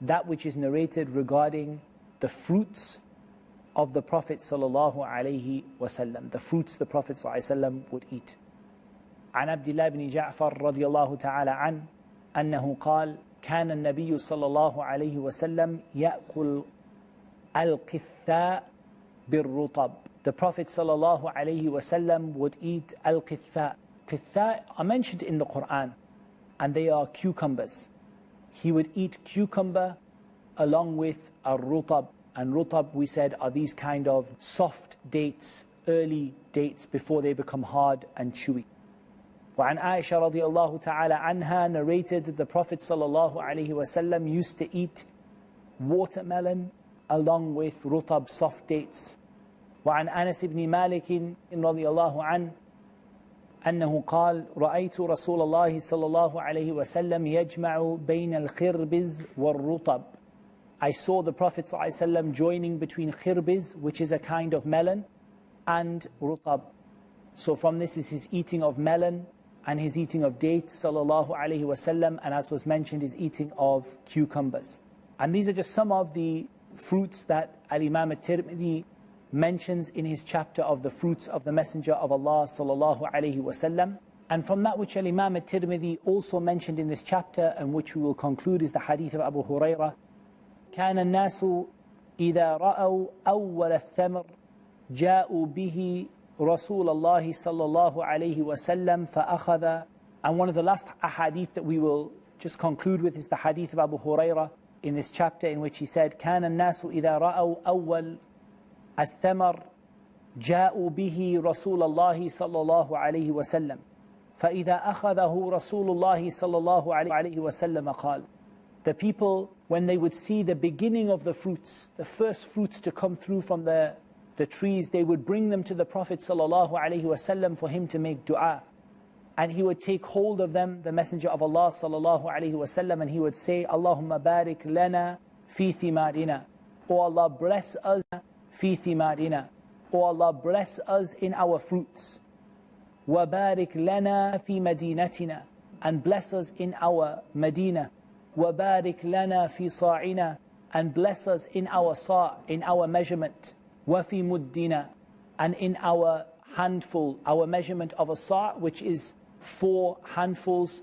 that which is narrated regarding the fruits of the Prophet sallallahu alaihi wasallam, the fruits the Prophet sallallahu alaihi wasallam would eat. عن عبد الله بن جعفر رضي الله تعالى عنه أنه قال كان النبي صلى الله عليه وسلم يأكل القثاء بالرطب. The Prophet sallallahu alaihi wasallam would eat al-qitha. Qitha are mentioned in the Quran, and they are cucumbers. He would eat cucumber along with al-rutab. And rutab, we said, are these kind of soft dates, early dates before they become hard and chewy. وعن عائشة رضي الله تعالى عنها narrated that the Prophet sallallahu alaihi wasallam used to eat watermelon along with rutab, soft dates. وعن أنس بن مالك رضي الله عنه أنه قال رأيت رسول الله صلى الله عليه وسلم يجمع بين الخربز والرطب. I saw the Prophet ﷺ joining between khirbiz, which is a kind of melon, and rutab. So from this is his eating of melon and his eating of dates, sallallahu alaihi wasallam, and as was mentioned, his eating of cucumbers. And these are just some of the fruits that Al-Imam At-Tirmidhi mentions in his chapter of the fruits of the Messenger of Allah, sallallahu alaihi wasallam. And from that which Al-Imam At-Tirmidhi also mentioned in this chapter, and which we will conclude, is the hadith of Abu Hurairah. كان الناس إذا رأوا أول الثمر جاءوا به رسول الله صلى الله عليه وسلم فأخذ. And one of the last ahadith that we will just conclude with is the hadith of Abu Hurairah in this chapter, in which he said كان الناس إذا رأوا أول الثمر جاءوا به رسول الله صلى الله عليه وسلم فإذا أخذه رسول الله صلى الله عليه وسلم قال. The people, when they would see the beginning of the fruits, the first fruits to come through from the trees, they would bring them to the Prophet ﷺ for him to make dua. And he would take hold of them, the Messenger of Allah ﷺ, and he would say, Allahumma barik lana fi thimarina. O Allah, bless us fi thimarina. O Allah, bless us in our fruits. Wa barik lana fi madinatina. And bless us in our Medina. وَبَارِكْ لَنَا فِي صَاعِنَا. And bless us in our sa', in our measurement. وَفِي مُدِّنَا. And in our handful, our measurement of a sa', which is 4 handfuls.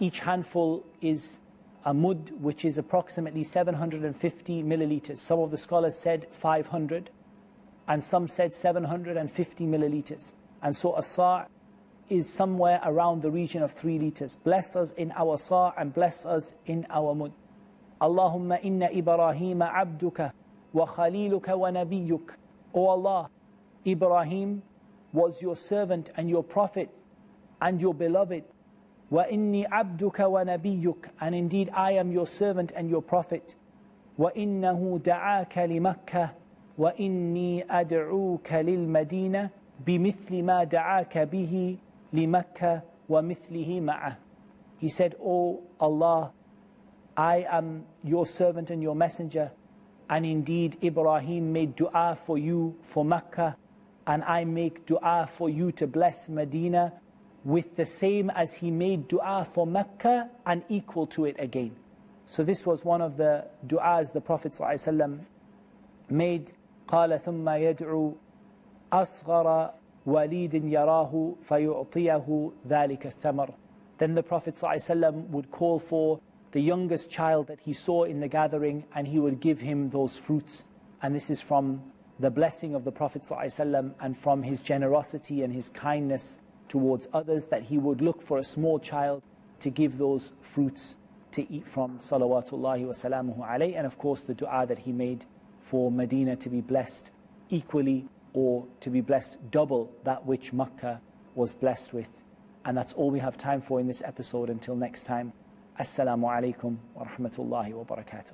Each handful is a mud, which is approximately 750 milliliters. Some of the scholars said 500, and some said 750 milliliters. And so a sa' is somewhere around the region of 3 liters. Bless us in our sa' and bless us in our mud. Allahumma inna Ibrahima abduka wa khaliluka wa nabiyyuk. O Allah, Ibrahim was your servant and your prophet and your beloved. Wa inni abduka wa nabiyyuk. And indeed I am your servant and your prophet. Wa innahu da'aka li Makkah wa inni ad'uka lil Madinah bimithli ma da'aka bihi لِمَكَّةَ وَمِثْلِهِ مَعَهُ. He said, O Allah, I am your servant and your messenger, and indeed Ibrahim made dua for you for Mecca, and I make dua for you to bless Medina with the same as he made dua for Mecca and equal to it again. So this was one of the duas the Prophet ﷺ made. قال ثم يدعو أصغر وَلِيدٍ يَرَاهُ فَيُعْطِيَهُ ذَلِكَ الثَّمَرِ. Then the Prophet ﷺ would call for the youngest child that he saw in the gathering, and he would give him those fruits. And this is from the blessing of the Prophet ﷺ and from his generosity and his kindness towards others, that he would look for a small child to give those fruits to eat from. Salawatullahi wa salamuhu alayhi. And of course the dua that he made for Medina to be blessed equally, or to be blessed double that which Makkah was blessed with. And that's all we have time for in this episode. Until next time, Assalamu alaikum wa rahmatullahi wa barakatuh.